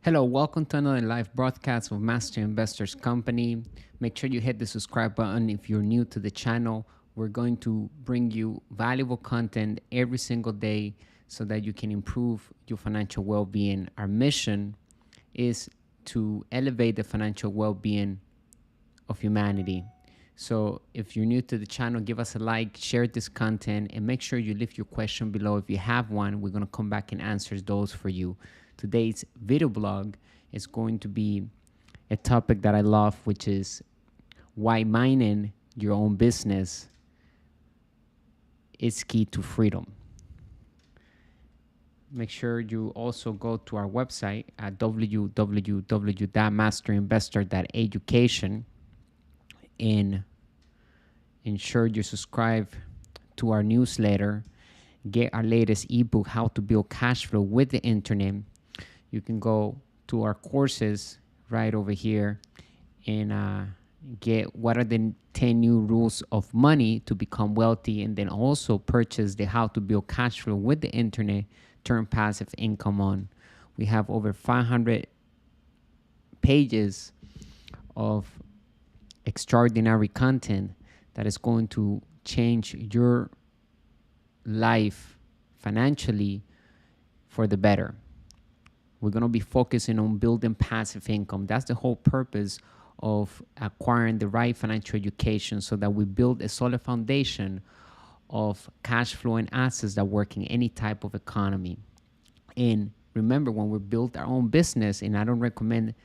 Hello, welcome to another live broadcast of Master Investors Company. Make sure you hit the subscribe button if you're new to the channel. We're going to bring you valuable content every single day so that you can improve your financial well-being. Our mission is to elevate the financial well-being of humanity. So if you're new to the channel, give us a like, share this content, and make sure you leave your question below. If you have one, we're going to come back and answer those for you. Today's video blog is going to be a topic that I love, which is why minding your own business is key to freedom. Make sure you also go to our website at www.masterinvestor.education and ensure you subscribe to our newsletter. Get our latest ebook, How to Build Cash Flow with the Internet. You can go to our courses right over here and get what are the 10 new rules of money to become wealthy, and then also purchase the How to Build Cash Flow with the Internet, turn passive income on. We have over 500 pages of extraordinary content that is going to change your life financially for the better. We're going to be focusing on building passive income. That's the whole purpose of acquiring the right financial education, so that we build a solid foundation of cash flow and assets that work in any type of economy. And remember, when we build our own business, and I don't recommend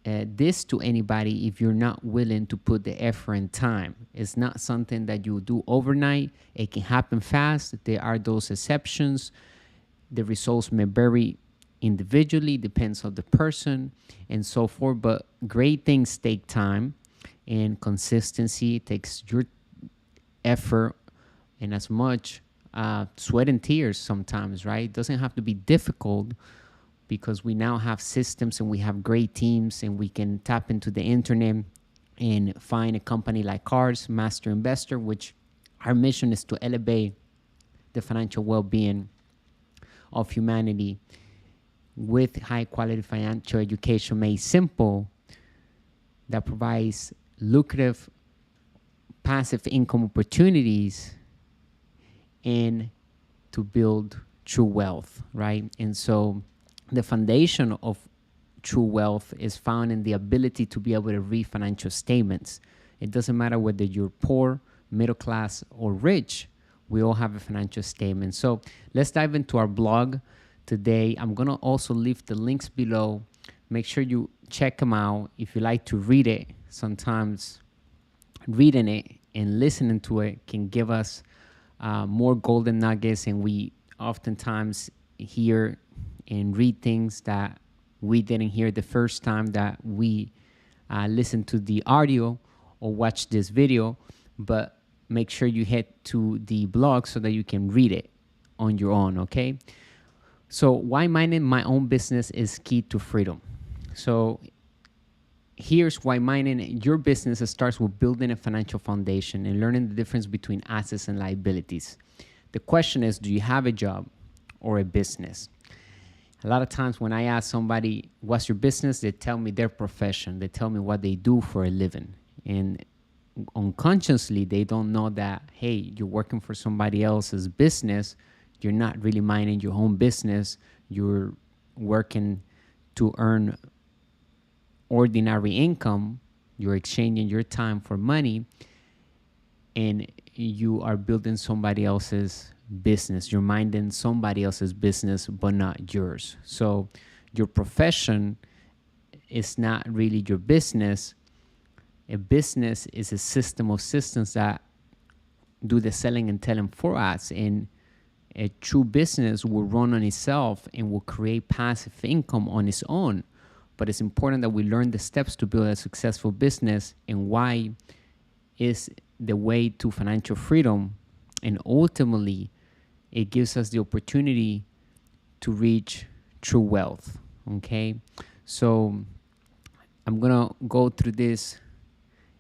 this to anybody if you're not willing to put the effort and time. It's not something that you do overnight. It can happen fast. There are those exceptions. The results may vary individually, depends on the person and so forth, but great things take time, and consistency takes your effort and as much sweat and tears sometimes, right? It doesn't have to be difficult, because we now have systems and we have great teams, and we can tap into the internet and find a company like ours, Master Investor, which our mission is to elevate the financial well-being of humanity with high quality financial education made simple, that provides lucrative passive income opportunities and to build true wealth, right? And so the foundation of true wealth is found in the ability to be able to read financial statements. It doesn't matter whether you're poor, middle class, or rich. We all have a financial statement. So let's dive into our blog today. I'm going to also leave the links below. Make sure you check them out. If you like to read it, sometimes reading it and listening to it can give us more golden nuggets, and we oftentimes hear and read things that we didn't hear the first time that we listen to the audio or watch this video. But make sure you head to the blog so that you can read it on your own, okay? So why minding my own business is key to freedom. So here's why minding your business starts with building a financial foundation and learning the difference between assets and liabilities. The question is, do you have a job or a business? A lot of times when I ask somebody, what's your business? They tell me their profession. They tell me what they do for a living. And unconsciously, they don't know that, hey, you're working for somebody else's business. You're not really minding your own business. You're working to earn ordinary income. You're exchanging your time for money, and you are building somebody else's business. You're minding somebody else's business, but not yours. So your profession is not really your business. A business is a system of systems that do the selling and telling for us. And a true business will run on itself and will create passive income on its own. But it's important that we learn the steps to build a successful business, and why is the way to financial freedom. And ultimately, it gives us the opportunity to reach true wealth, okay? So I'm going to go through this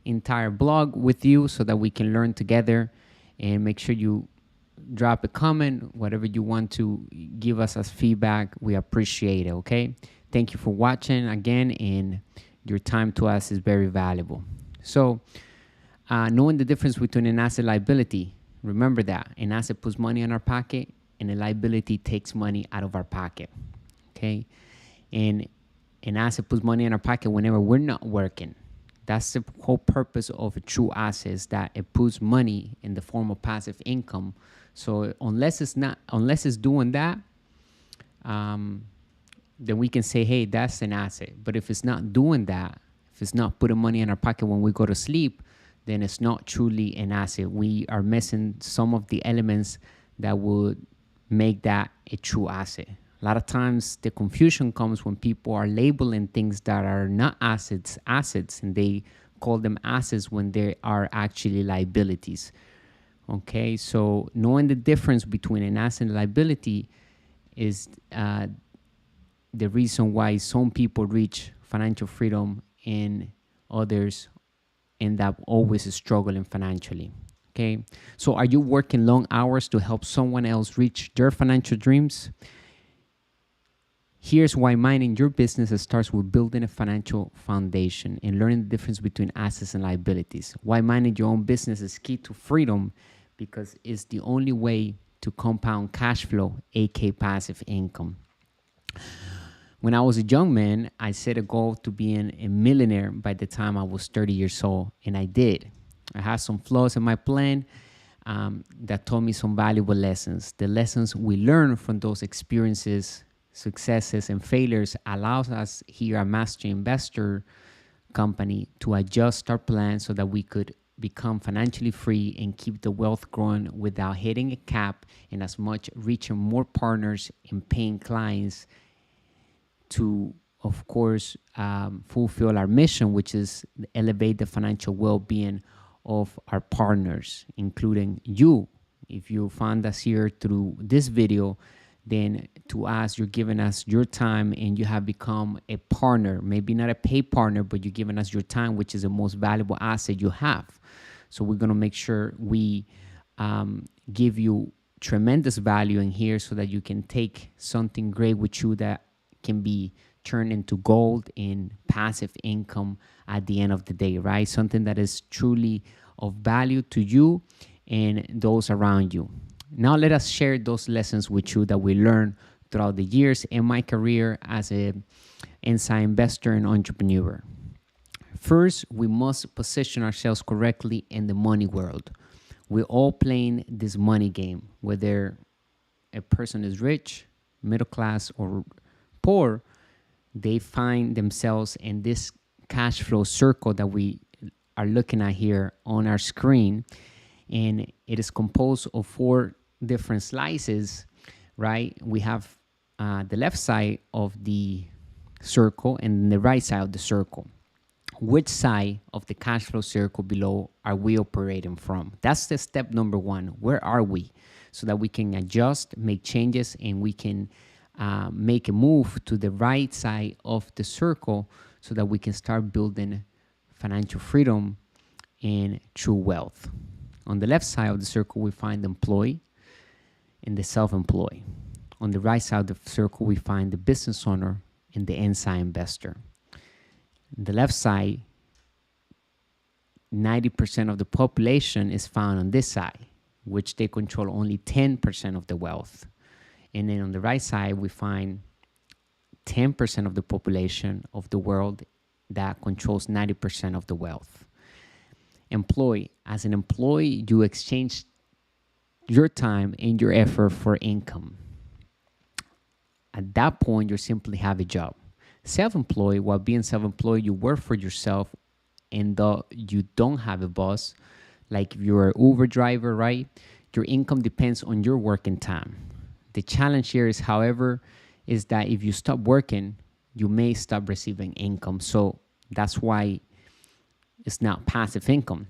entire blog with you so that we can learn together, and make sure you drop a comment, whatever you want to give us as feedback. We appreciate it, okay? Thank you for watching again, and your time to us is very valuable. So, knowing the difference between an asset and liability, remember that an asset puts money in our pocket and a liability takes money out of our pocket, okay? And an asset puts money in our pocket whenever we're not working. That's the whole purpose of a true asset, is that it puts money in the form of passive income. So unless it's doing that, then we can say, hey, that's an asset. But if it's not doing that, if it's not putting money in our pocket when we go to sleep, then it's not truly an asset. We are missing some of the elements that would make that a true asset. A lot of times the confusion comes when people are labeling things that are not assets, and they call them assets when they are actually liabilities. Okay, so knowing the difference between an asset and liability is the reason why some people reach financial freedom and others end up always struggling financially. Okay, so are you working long hours to help someone else reach their financial dreams? Here's why minding your business starts with building a financial foundation and learning the difference between assets and liabilities. Why minding your own business is key to freedom, because it's the only way to compound cash flow, aka passive income. When I was a young man, I set a goal to being a millionaire by the time I was 30 years old, and I did. I had some flaws in my plan that taught me some valuable lessons. The lessons we learn from those experiences, successes, and failures allows us here at Master Investor Company to adjust our plan so that we could become financially free and keep the wealth growing without hitting a cap, and as much reaching more partners and paying clients to, of course, fulfill our mission, which is elevate the financial well-being of our partners, including you. If you found us here through this video, then to us, you're giving us your time and you have become a partner, maybe not a paid partner, but you're giving us your time, which is the most valuable asset you have. So we're going to make sure we give you tremendous value in here so that you can take something great with you that can be turned into gold and passive income at the end of the day, right? Something that is truly of value to you and those around you. Now let us share those lessons with you that we learned throughout the years in my career as an inside investor and entrepreneur. First, we must position ourselves correctly in the money world. We're all playing this money game, whether a person is rich, middle class, or poor. They find themselves in this cash flow circle that we are looking at here on our screen, and it is composed of 4 different slices, right? We have the left side of the circle and the right side of the circle. Which side of the cash flow circle below are we operating from? That's the step number 1. Where are we? So that we can adjust, make changes, and we can make a move to the right side of the circle so that we can start building financial freedom and true wealth. On the left side of the circle, we find the employee and the self-employed. On the right side of the circle, we find the business owner and the inside investor. The left side, 90% of the population is found on this side, which they control only 10% of the wealth. And then on the right side, we find 10% of the population of the world that controls 90% of the wealth. Employee. As an employee, you exchange your time and your effort for income. At that point, you simply have a job. Self-employed, while being self-employed, you work for yourself, and though you don't have a boss, like if you're an Uber driver, right? Your income depends on your working time. The challenge here is, however, is that if you stop working, you may stop receiving income. So that's why it's not passive income.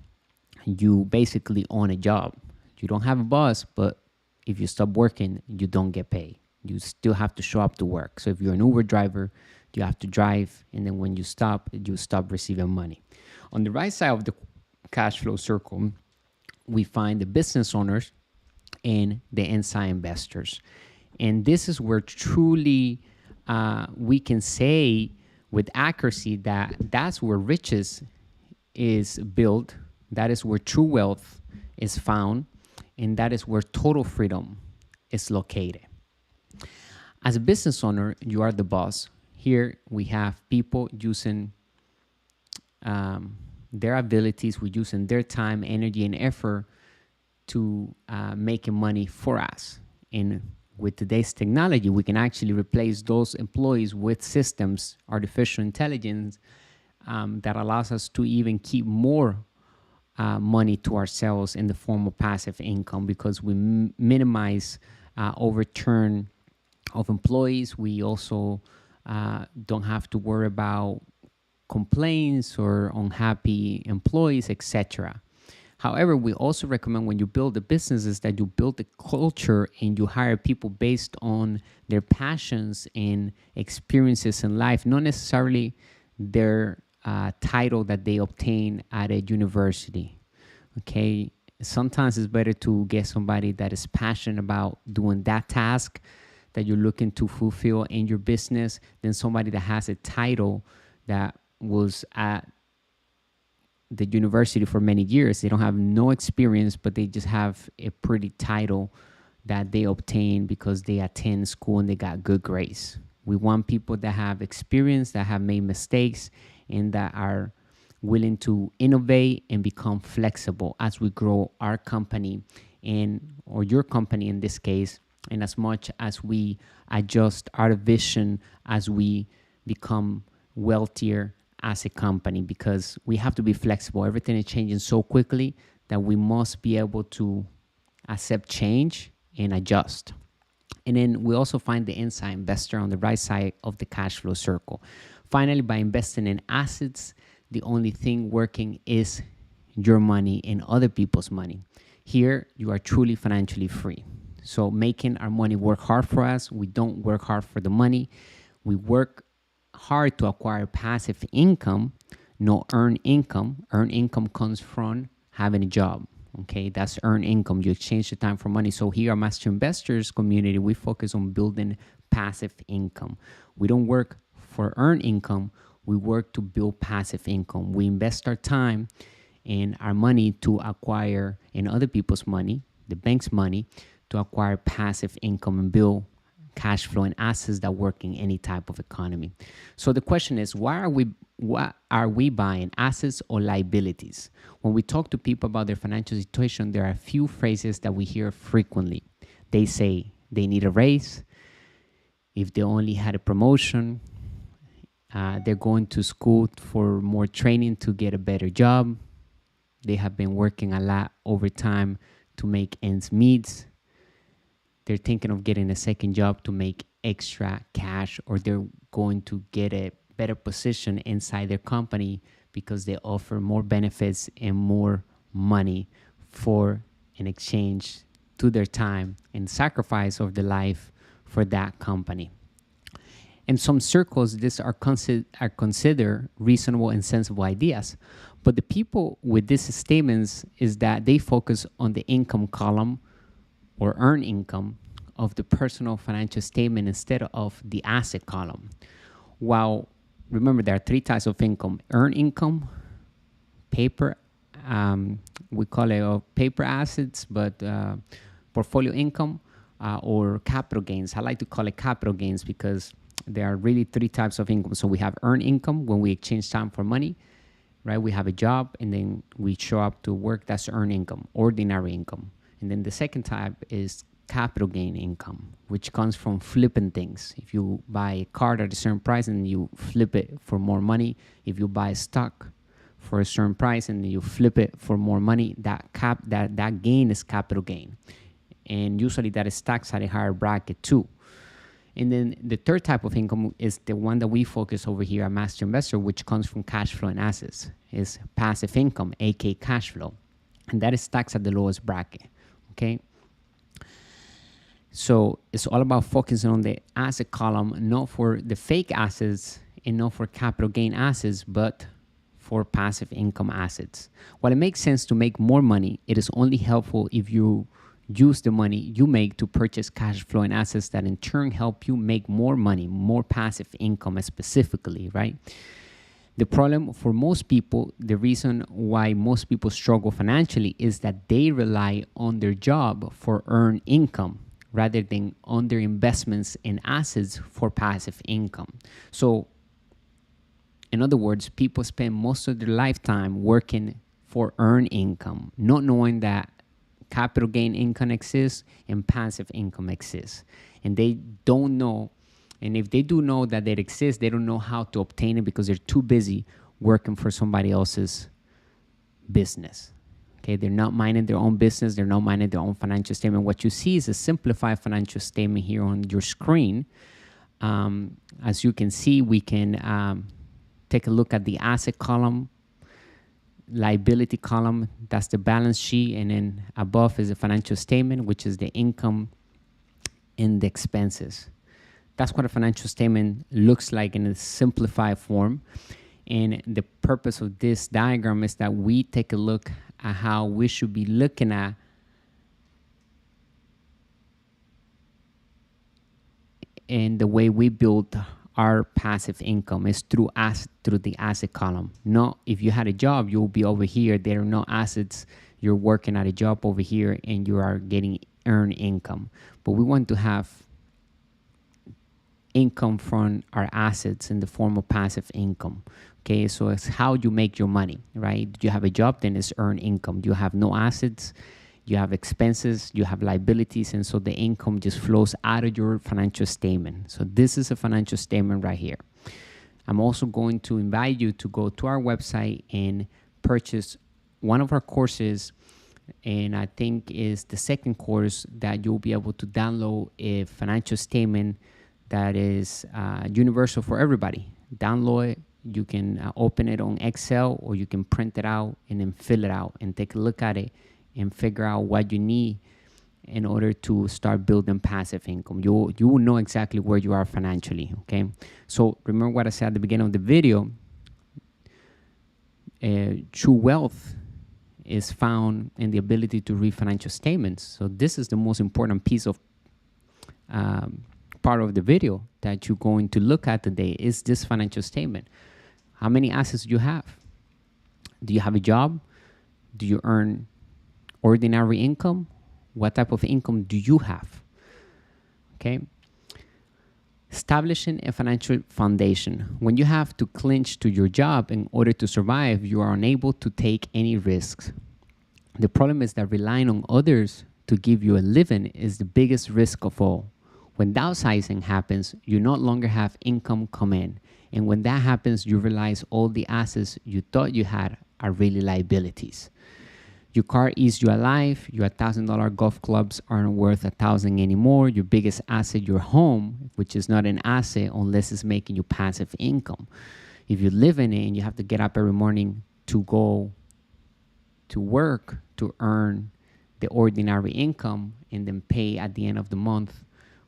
You basically own a job. You don't have a boss, but if you stop working, you don't get paid. You still have to show up to work. So if you're an Uber driver, you have to drive, and then when you stop receiving money. On the right side of the cash flow circle, we find the business owners and the inside investors. And this is where truly we can say with accuracy that that's where riches is built, that is where true wealth is found, and that is where total freedom is located. As a business owner, you are the boss. Here we have people using their abilities, we're using their time, energy, and effort to making money for us. And with today's technology, we can actually replace those employees with systems, artificial intelligence, that allows us to even keep more money to ourselves in the form of passive income, because we minimize overturn of employees. We also don't have to worry about complaints or unhappy employees, etc. However, we also recommend when you build a business is that you build a culture and you hire people based on their passions and experiences in life, not necessarily their title that they obtain at a university. Okay, sometimes it's better to get somebody that is passionate about doing that task that you're looking to fulfill in your business than somebody that has a title that was at the university for many years. They don't have no experience, but they just have a pretty title that they obtain because they attend school and they got good grades. We want people that have experience, that have made mistakes, and that are willing to innovate and become flexible as we grow our company or your company in this case, and as much as we adjust our vision as we become wealthier as a company, because we have to be flexible. Everything is changing so quickly that we must be able to accept change and adjust. And then we also find the inside investor on the right side of the cash flow circle. Finally, by investing in assets, the only thing working is your money and other people's money. Here, you are truly financially free. So making our money work hard for us. We don't work hard for the money. We work hard to acquire passive income, no earned income. Earned income comes from having a job. Okay, that's earned income. You exchange the time for money. So here, our Master Investors community, we focus on building passive income. We don't work for earned income. We work to build passive income. We invest our time and our money to acquire, and other people's money, the bank's money, to acquire passive income and build cash flow and assets that work in any type of economy. So the question is, what are we buying, assets or liabilities? When we talk to people about their financial situation, there are a few phrases that we hear frequently. They say they need a raise. If they only had a promotion, they're going to school for more training to get a better job. They have been working a lot overtime to make ends meet. They're thinking of getting a second job to make extra cash, or they're going to get a better position inside their company because they offer more benefits and more money for an exchange to their time and sacrifice of their life for that company. In some circles, these are considered reasonable and sensible ideas. But the people with these statements is that they focus on the income column or earned income of the personal financial statement instead of the asset column. While, remember, there are three types of income: earned income, paper, we call it paper assets, but portfolio income, or capital gains. I like to call it capital gains because there are really three types of income. So we have earned income when we exchange time for money, right? We have a job and then we show up to work. That's earned income, ordinary income. And then the second type is capital gain income, which comes from flipping things. If you buy a car at a certain price and you flip it for more money, if you buy a stock for a certain price and you flip it for more money, that gain is capital gain. And usually that is taxed at a higher bracket too. And then the third type of income is the one that we focus over here at Master Investor, which comes from cash flow and assets, is passive income, aka cash flow. And that is taxed at the lowest bracket, okay? So it's all about focusing on the asset column, not for the fake assets and not for capital gain assets, but for passive income assets. While it makes sense to make more money, it is only helpful if you use the money you make to purchase cash flow and assets that in turn help you make more money, more passive income specifically, right? The problem for most people, the reason why most people struggle financially is that they rely on their job for earned income rather than on their investments in assets for passive income. So, in other words, people spend most of their lifetime working for earned income, not knowing that capital gain income exists and passive income exists. And they don't know. And if they do know that it exists, they don't know how to obtain it because they're too busy working for somebody else's business. Okay, they're not minding their own business. They're not minding their own financial statement. What you see is a simplified financial statement here on your screen. As you can see, we can take a look at the asset column, liability column. That's the balance sheet. And then above is the financial statement, which is the income and the expenses. That's what a financial statement looks like in a simplified form. And the purpose of this diagram is that we take a look at how we should be looking at and the way we build our passive income is through the asset column. No, if you had a job, you'll be over here. There are no assets. You're working at a job over here and you are getting earned income. But we want to have income from our assets in the form of passive income. Okay, so it's how you make your money, right? You have a job, then it's earned income. You have no assets, you have expenses, you have liabilities, and so the income just flows out of your financial statement. So this is a financial statement right here. I'm also going to invite you to go to our website and purchase one of our courses, and I think is the second course that you'll be able to download a financial statement that is universal for everybody. Download it. You can open it on Excel or you can print it out and then fill it out and take a look at it and figure out what you need in order to start building passive income. You will know exactly where you are financially, okay? So remember what I said at the beginning of the video. True wealth is found in the ability to read financial statements. So this is the most important piece of part of the video that you're going to look at today is this financial statement. How many assets do you have? Do you have a job? Do you earn ordinary income? What type of income do you have? Okay. Establishing a financial foundation. When you have to clinch to your job in order to survive, you are unable to take any risks. The problem is that relying on others to give you a living is the biggest risk of all. When downsizing happens, you no longer have income come in. And when that happens, you realize all the assets you thought you had are really liabilities. Your car eats you alive. Your $1,000 golf clubs aren't worth $1,000 anymore. Your biggest asset, your home, which is not an asset unless it's making you passive income. If you live in it and you have to get up every morning to go to work to earn the ordinary income and then pay at the end of the month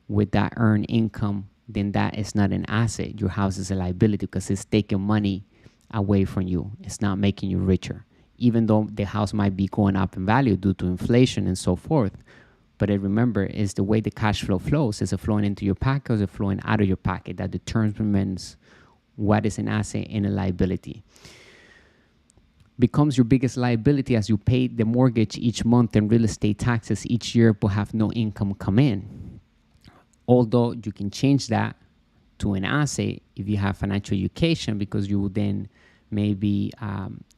with that earned income, then that is not an asset. Your house is a liability because it's taking money away from you. It's not making you richer, even though the house might be going up in value due to inflation and so forth. But remember, is the way the cash flow flows. Is it flowing into your pocket or is it flowing out of your pocket? That determines what is an asset and a liability. Becomes your biggest liability as you pay the mortgage each month and real estate taxes each year but have no income come in. Although you can change that to an asset if you have financial education, because you will then maybe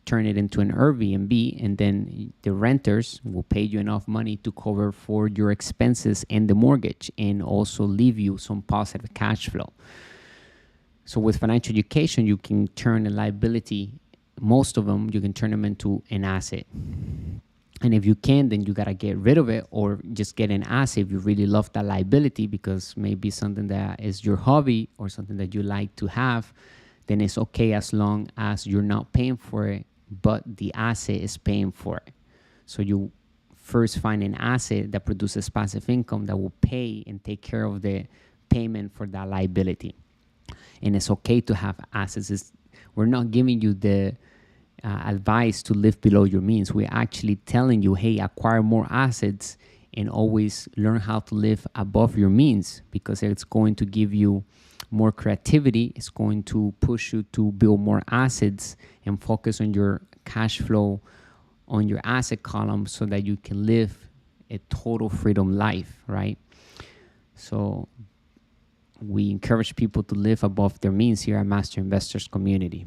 turn it into an Airbnb, and then the renters will pay you enough money to cover for your expenses and the mortgage and also leave you some positive cash flow. So with financial education, you can turn a liability, most of them, you can turn them into an asset. And if you can, then you got to get rid of it or just get an asset if you really love that liability, because maybe something that is your hobby or something that you like to have, then it's okay as long as you're not paying for it, but the asset is paying for it. So you first find an asset that produces passive income that will pay and take care of the payment for that liability. And it's okay to have assets. We're not giving you the advice to live below your means. We're actually telling you, hey, acquire more assets and always learn how to live above your means, because it's going to give you more creativity. It's going to push you to build more assets and focus on your cash flow, on your asset column, so that you can live a total freedom life, right? So we encourage people to live above their means here at Master Investors Community.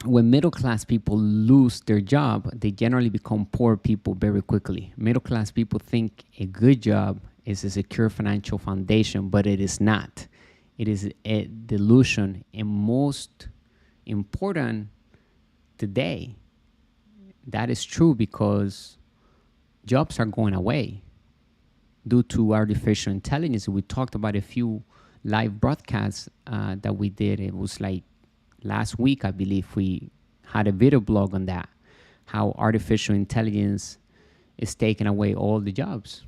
When middle class people lose their job, they generally become poor people very quickly. Middle class people think a good job is a secure financial foundation, but it is not. It is a delusion, and most important today, that is true because jobs are going away due to artificial intelligence. We talked about a few live broadcasts that we did. It was like last week, I believe, we had a video blog on that, how artificial intelligence is taking away all the jobs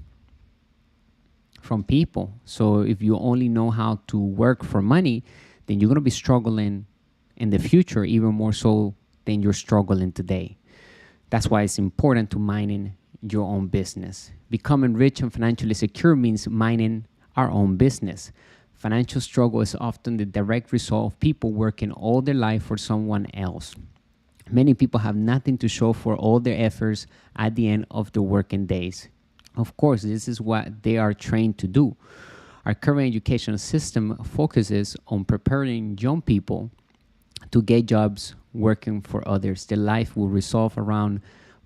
from people. So if you only know how to work for money, then you're going to be struggling in the future, even more so than you're struggling today. That's why it's important to minding your own business. Becoming rich and financially secure means minding our own business. Financial struggle is often the direct result of people working all their life for someone else. Many people have nothing to show for all their efforts at the end of their working days. Of course, this is what they are trained to do. Our current education system focuses on preparing young people to get jobs working for others. Their life will resolve around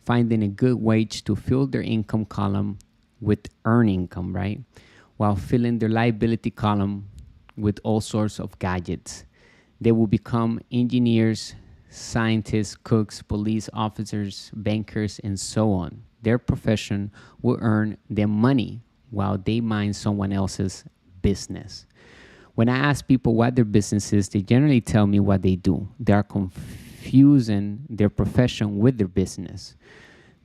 finding a good wage to fill their income column with earned income, right? While filling their liability column with all sorts of gadgets. They will become engineers, scientists, cooks, police officers, bankers, and so on. Their profession will earn them money while they mind someone else's business. When I ask people what their business is, they generally tell me what they do. They are confusing their profession with their business.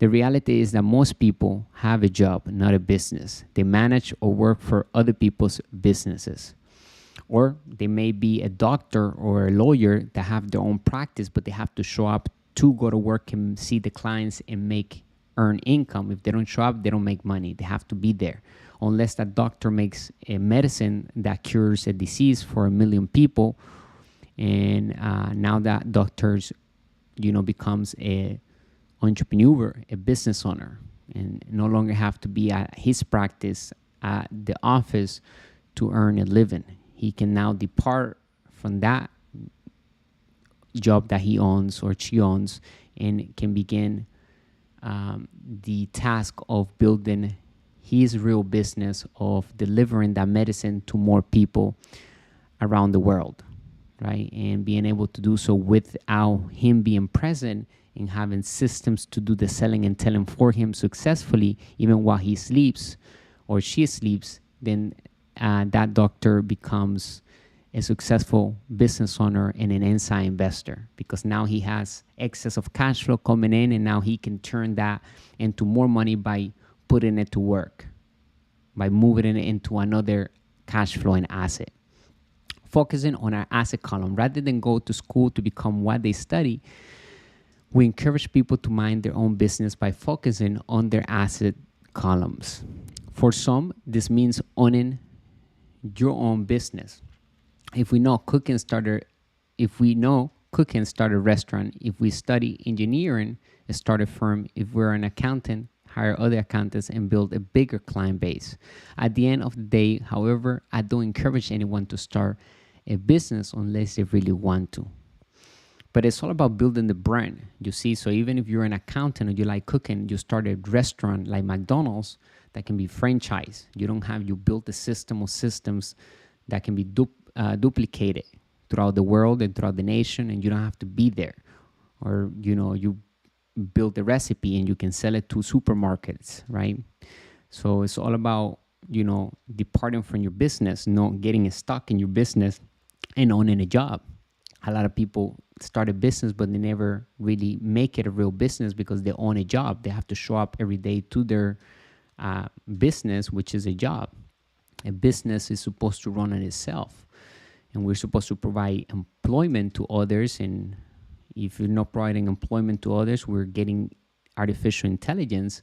The reality is that most people have a job, not a business. They manage or work for other people's businesses. Or they may be a doctor or a lawyer that have their own practice, but they have to show up to go to work and see the clients and earn income. If they don't show up, they don't make money. They have to be there. Unless that doctor makes a medicine that cures a disease for 1 million people, and now that doctors, becomes a entrepreneur, a business owner, and no longer have to be at his practice at the office to earn a living. He can now depart from that job that he owns or she owns and can begin the task of building his real business of delivering that medicine to more people around the world, right? And being able to do so without him being present and having systems to do the selling and telling for him successfully, even while he sleeps or she sleeps, then that doctor becomes a successful business owner and an inside investor, because now he has excess of cash flow coming in, and now he can turn that into more money by putting it to work, by moving it into another cash flowing asset. Focusing on our asset column rather than go to school to become what they study, we encourage people to mind their own business by focusing on their asset columns. For some, this means owning your own business. If we know cook and start a restaurant, if we study engineering, start a firm, if we're an accountant, hire other accountants and build a bigger client base. At the end of the day, however, I don't encourage anyone to start a business unless they really want to. But it's all about building the brand, you see. So even if you're an accountant or you like cooking, you start a restaurant like McDonald's that can be franchised. You built a system of systems that can be duplicated throughout the world and throughout the nation, and you don't have to be there. Or, you build a recipe and you can sell it to supermarkets, right? So it's all about, departing from your business, not getting stuck in your business and owning a job. A lot of people start a business, but they never really make it a real business because they own a job. They have to show up every day to their business, which is a job. A business is supposed to run on itself, and we're supposed to provide employment to others. And if you're not providing employment to others, we're getting artificial intelligence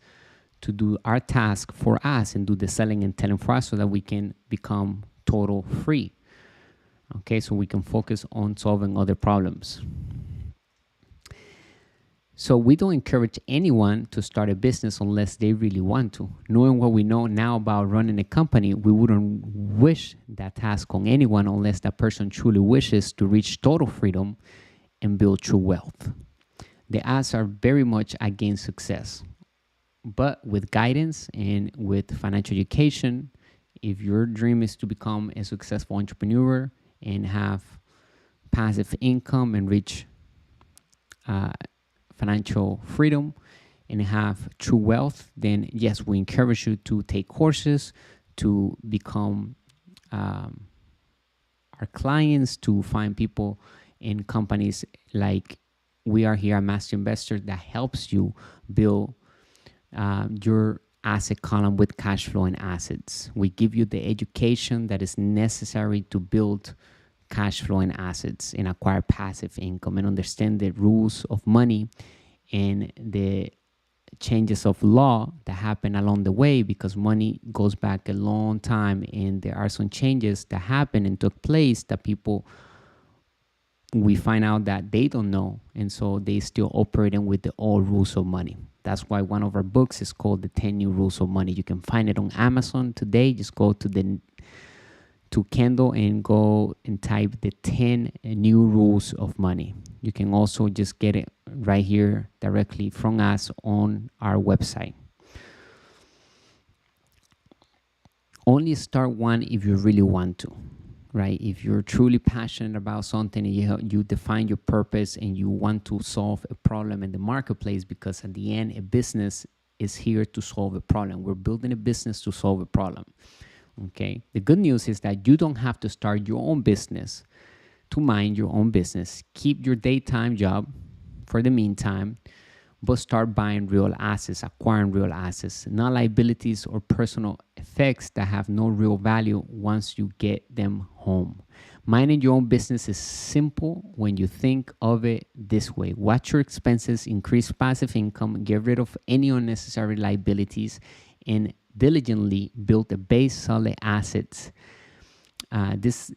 to do our task for us and do the selling and telling for us so that we can become total free. Okay, so we can focus on solving other problems. So we don't encourage anyone to start a business unless they really want to. Knowing what we know now about running a company, we wouldn't wish that task on anyone unless that person truly wishes to reach total freedom and build true wealth. The odds are very much against success. But with guidance and with financial education, if your dream is to become a successful entrepreneur and have passive income and reach financial freedom and have true wealth, then yes, we encourage you to take courses, to become our clients, to find people in companies like we are here at Master Investor that helps you build your asset column with cash flow and assets. We give you the education that is necessary to build cash flow and assets and acquire passive income and understand the rules of money and the changes of law that happen along the way, because money goes back a long time and there are some changes that happen and took place that people, we find out that they don't know, and so they still operating with the old rules of money. That's why one of our books is called The 10 New Rules of Money. You can find it on Amazon today. Just go to Kindle and go and type the 10 new rules of money. You can also just get it right here directly from us on our website. Only start one if you really want to, right? If you're truly passionate about something and you define your purpose and you want to solve a problem in the marketplace, because at the end, a business is here to solve a problem. We're building a business to solve a problem. Okay. The good news is that you don't have to start your own business to mind your own business. Keep your daytime job for the meantime, but start buying real assets, acquiring real assets, not liabilities or personal effects that have no real value once you get them home. Minding your own business is simple when you think of it this way. Watch your expenses, increase passive income, get rid of any unnecessary liabilities, and diligently build a base solid assets. This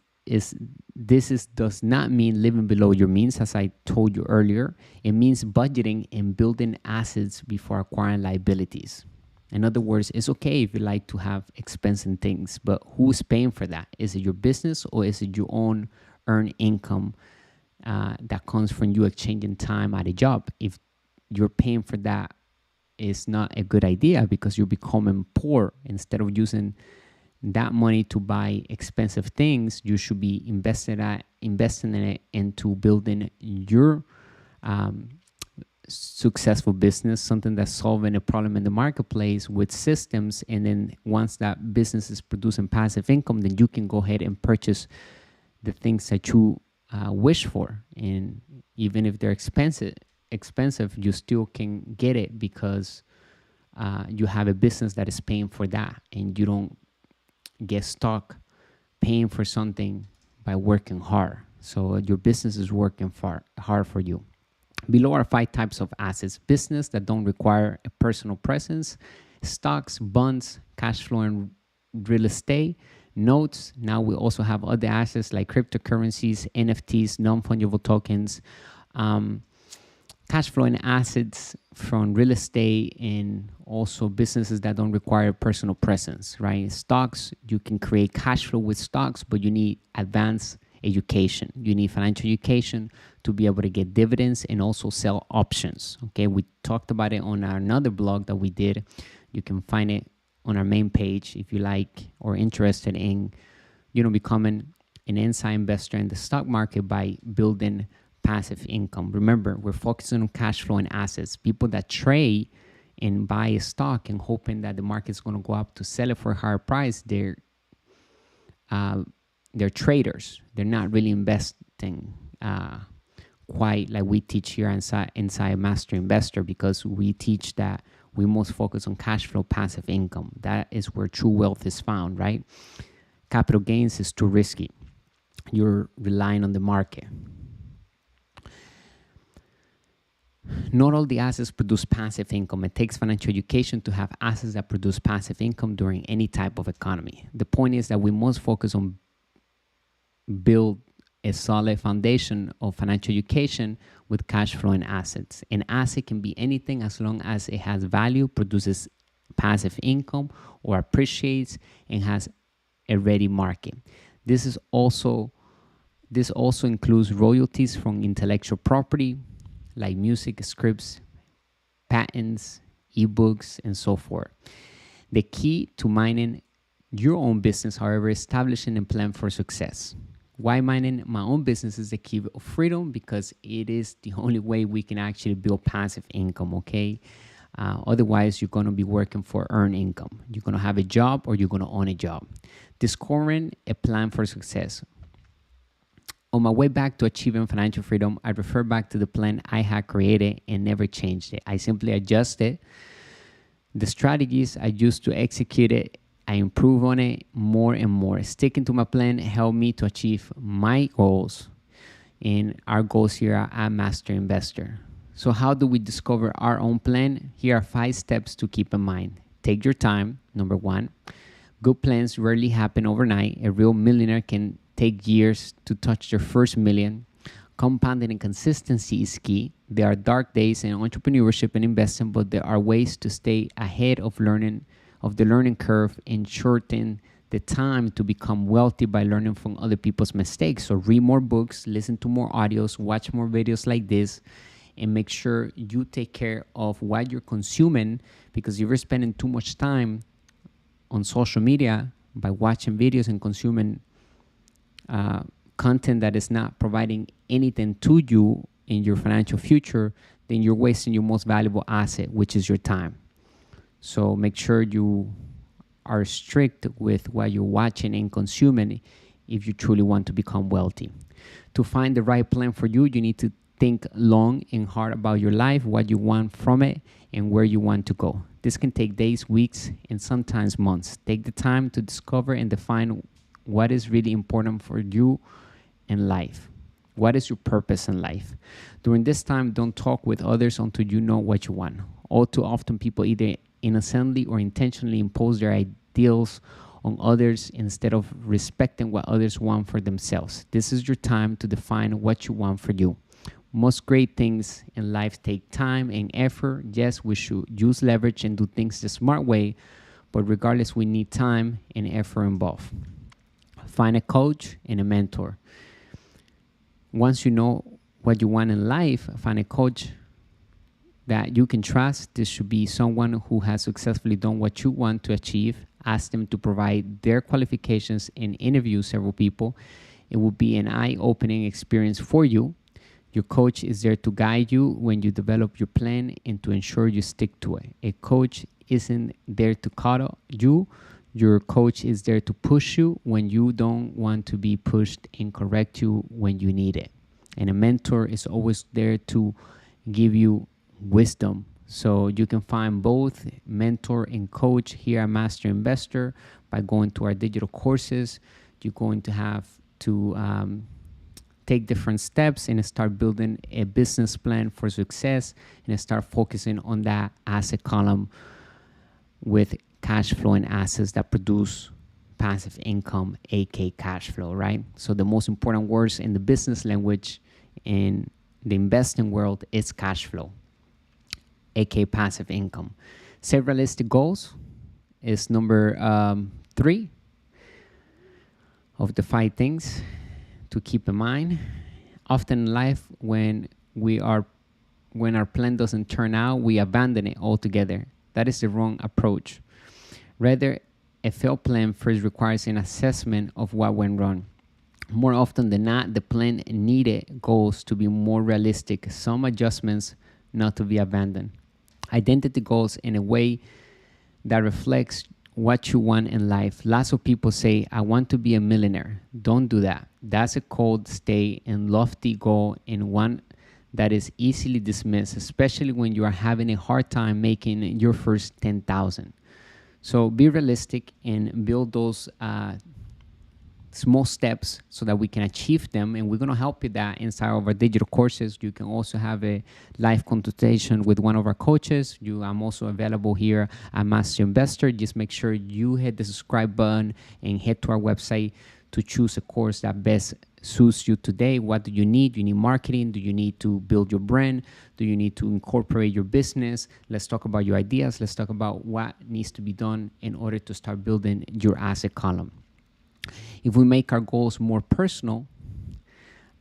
does not mean living below your means, as I told you earlier. It means budgeting and building assets before acquiring liabilities. In other words, it's okay if you like to have expensive things, but who's paying for that? Is it your business or is it your own earned income that comes from you exchanging time at a job? If you're paying for that, it's not a good idea, because you're becoming poor. Instead of using that money to buy expensive things, you should be investing in it into building your successful business, something that's solving a problem in the marketplace with systems. And then once that business is producing passive income, then you can go ahead and purchase the things that you wish for. And even if they're expensive, you still can get it because you have a business that is paying for that, and you don't get stuck paying for something by working hard. So your business is working hard for you. Below are 5 types of assets: business that don't require a personal presence, stocks, bonds, cash flow, and real estate, notes. Now we also have other assets like cryptocurrencies, NFTs, non-fungible tokens, cash flow and assets from real estate, and also businesses that don't require personal presence, right? Stocks, you can create cash flow with stocks, but you need advanced education. You need financial education to be able to get dividends and also sell options. Okay, we talked about it on another blog that we did. You can find it on our main page if you like or interested in, becoming an inside investor in the stock market by building passive income. Remember, we're focusing on cash flow and assets. People that trade and buy a stock and hoping that the market's going to go up to sell it for a higher price, they're traders. They're not really investing quite like we teach here inside Master Investor, because we teach that we most focus on cash flow, passive income. That is where true wealth is found, right? Capital gains is too risky. You're relying on the market. Not all the assets produce passive income. It takes financial education to have assets that produce passive income during any type of economy. The point is that we must focus on build a solid foundation of financial education with cash flowing assets. An asset can be anything as long as it has value, produces passive income, or appreciates and has a ready market. This also includes royalties from intellectual property like music, scripts, patents, ebooks, and so forth. The key to mining your own business, however, is establishing a plan for success. Why mining my own business is the key of freedom? Because it is the only way we can actually build passive income, okay? Otherwise, you're going to be working for earned income. You're going to have a job or you're going to own a job. Discovering a plan for success. On my way back to achieving financial freedom, I refer back to the plan I had created and never changed it. I simply adjusted the strategies I used to execute it. I improve on it more and more. Sticking to my plan helped me to achieve my goals and our goals here at Master Investor. So how do we discover our own plan? Here are 5 steps to keep in mind. Take your time. Number 1, good plans rarely happen overnight. A real millionaire can take years to touch their first million. Compounding and consistency is key. There are dark days in entrepreneurship and investing, but there are ways to stay ahead of the learning curve and shorten the time to become wealthy by learning from other people's mistakes. So read more books, listen to more audios, watch more videos like this, and make sure you take care of what you're consuming, because if you're spending too much time on social media by watching videos and consuming content that is not providing anything to you in your financial future, then you're wasting your most valuable asset, which is your time. So make sure you are strict with what you're watching and consuming if you truly want to become wealthy. To find the right plan for you, you need to think long and hard about your life, what you want from it, and where you want to go. This can take days, weeks, and sometimes months. Take the time to discover and define what is really important for you in life. What is your purpose in life? During this time, don't talk with others until you know what you want. All too often, people either innocently or intentionally impose their ideals on others instead of respecting what others want for themselves. This is your time to define what you want for you. Most great things in life take time and effort. Yes, we should use leverage and do things the smart way, but regardless, we need time and effort involved. Find a coach and a mentor. Once you know what you want in life, find a coach that you can trust. This should be someone who has successfully done what you want to achieve. Ask them to provide their qualifications and interview several people. It will be an eye-opening experience for you. Your coach is there to guide you when you develop your plan and to ensure you stick to it. A coach isn't there to coddle you. Your coach is there to push you when you don't want to be pushed and correct you when you need it. And a mentor is always there to give you wisdom. So you can find both mentor and coach here at Master Investor by going to our digital courses. You're going to have to take different steps and start building a business plan for success and start focusing on that asset column with cash flowing assets that produce passive income, aka cash flow, right? So the most important words in the business language in the investing world is cash flow, aka passive income. Set realistic goals is number 3 of the 5 things to keep in mind. Often in life, when our plan doesn't turn out, we abandon it altogether. That is the wrong approach. Rather, a failed plan first requires an assessment of what went wrong. More often than not, the plan needed goals to be more realistic, some adjustments not to be abandoned. Identity goals in a way that reflects what you want in life. Lots of people say, I want to be a millionaire. Don't do that. That's a cold, stay, and lofty goal, and one that is easily dismissed, especially when you are having a hard time making your first 10,000. So be realistic and build those small steps so that we can achieve them, and we're going to help you that inside of our digital courses. You can also have a live consultation with one of our coaches. I'm also available here at Master Investor. Just make sure you hit the subscribe button and head to our website to choose a course that best suits you today. What do you need? You need marketing? Do you need to build your brand? Do you need to incorporate your business? Let's talk about your ideas. Let's talk about what needs to be done in order to start building your asset column. If we make our goals more personal,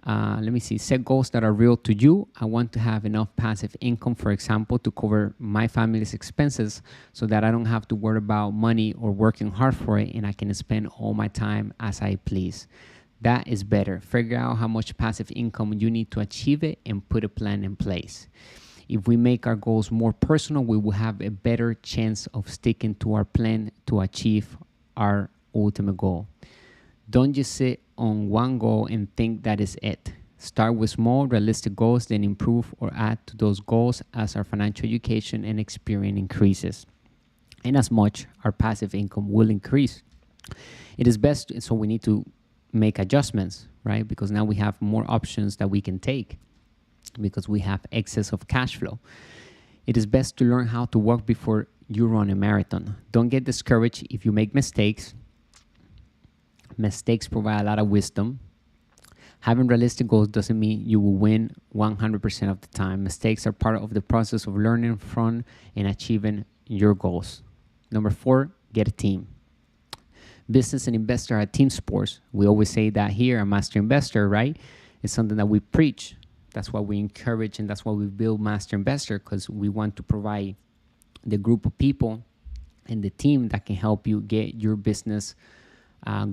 set goals that are real to you. I want to have enough passive income, for example, to cover my family's expenses so that I don't have to worry about money or working hard for it, and I can spend all my time as I please. That is better. Figure out how much passive income you need to achieve it and put a plan in place. If we make our goals more personal, we will have a better chance of sticking to our plan to achieve our ultimate goal. Don't just sit on one goal and think that is it. Start with small, realistic goals, then improve or add to those goals as our financial education and experience increases. And as much, our passive income will increase. It is best, so we need to make adjustments, right? Because now we have more options that we can take because we have excess of cash flow. It is best to learn how to walk before you run a marathon. Don't get discouraged if you make mistakes. Mistakes provide a lot of wisdom. Having realistic goals doesn't mean you will win 100% of the time. Mistakes are part of the process of learning from and achieving your goals. Number 4, get a team. Business and investor are team sports. We always say that here at Master Investor, right? It's something that we preach. That's why we encourage, and that's why we build Master Investor, because we want to provide the group of people and the team that can help you get your business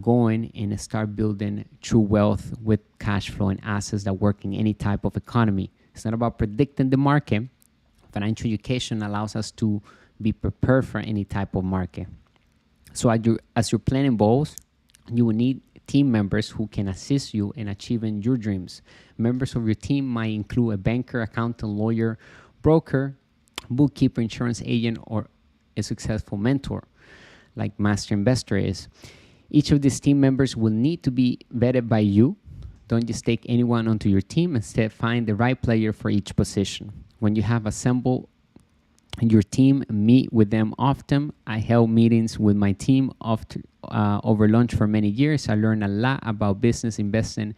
going and start building true wealth with cash flow and assets that work in any type of economy. It's not about predicting the market. Financial education allows us to be prepared for any type of market. So as you're planning goals, you will need team members who can assist you in achieving your dreams. Members of your team might include a banker, accountant, lawyer, broker, bookkeeper, insurance agent, or a successful mentor like Master Investor is. Each of these team members will need to be vetted by you. Don't just take anyone onto your team. Instead, find the right player for each position. When you have assembled your team, meet with them often. I held meetings with my team over lunch for many years. I learned a lot about business, investing,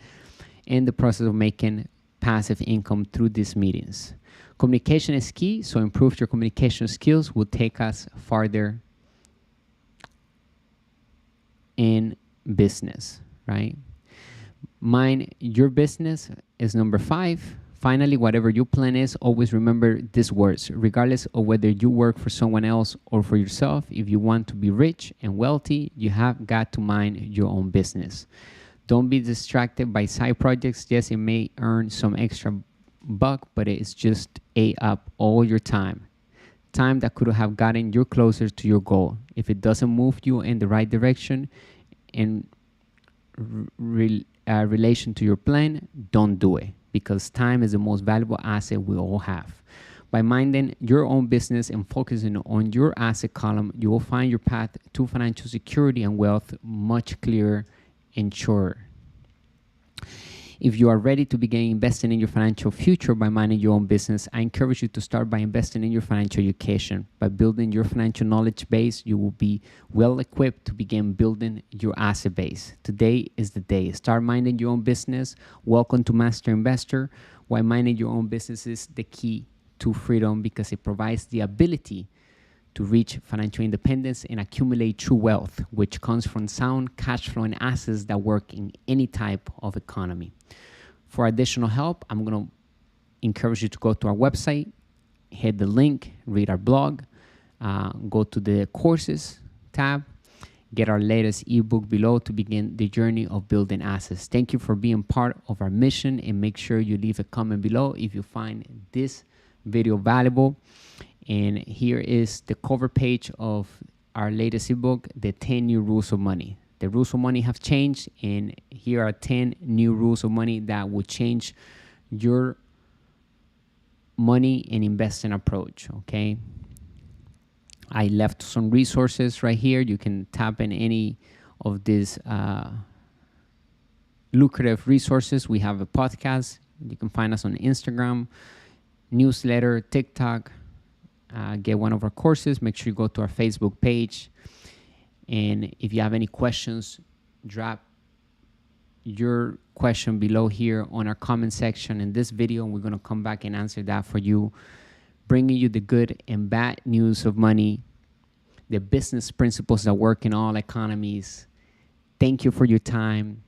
and the process of making passive income through these meetings. Communication is key, so improve your communication skills will take us farther in business, right? Mind your business is number 5. Finally, whatever your plan is, always remember these words. Regardless of whether you work for someone else or for yourself, if you want to be rich and wealthy, you have got to mind your own business. Don't be distracted by side projects. Yes, it may earn some extra buck, but it's just ate up all your time. Time that could have gotten you closer to your goal. If it doesn't move you in the right direction in relation to your plan, don't do it, because time is the most valuable asset we all have. By minding your own business and focusing on your asset column, you will find your path to financial security and wealth much clearer and surer. If you are ready to begin investing in your financial future by minding your own business, I encourage you to start by investing in your financial education. By building your financial knowledge base, you will be well equipped to begin building your asset base. Today is the day. Start minding your own business. Welcome to Master Investor. Why minding your own business is the key to freedom, because it provides the ability to reach financial independence and accumulate true wealth, which comes from sound cash flow and assets that work in any type of economy. For additional help, I'm going to encourage you to go to our website, hit the link, read our blog, go to the courses tab, get our latest ebook below to begin the journey of building assets. Thank you for being part of our mission, and make sure you leave a comment below if you find this video valuable. And here is the cover page of our latest ebook, The 10 New Rules of Money. The rules of money have changed, and here are 10 new rules of money that will change your money and investing approach, okay? I left some resources right here. You can tap in any of these lucrative resources, we have a podcast. You can find us on Instagram, newsletter, TikTok. Get one of our courses. Make sure you go to our Facebook page. And if you have any questions, drop your question below here on our comment section in this video, and we're going to come back and answer that for you, bringing you the good and bad news of money, the business principles that work in all economies. Thank you for your time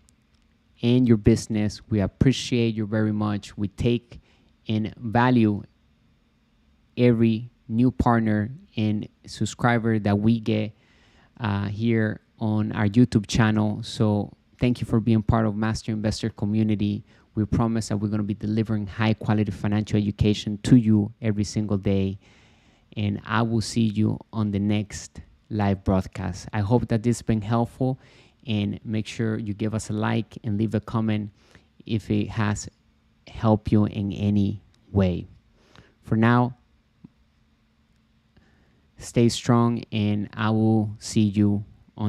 and your business. We appreciate you very much. We take and value every new partner and subscriber that we get here on our YouTube channel. So thank you for being part of Master Investor community. We promise that we're going to be delivering high quality financial education to you every single day. And I will see you on the next live broadcast. I hope that this has been helpful, and make sure you give us a like and leave a comment if it has helped you in any way. For now, stay strong, and I will see you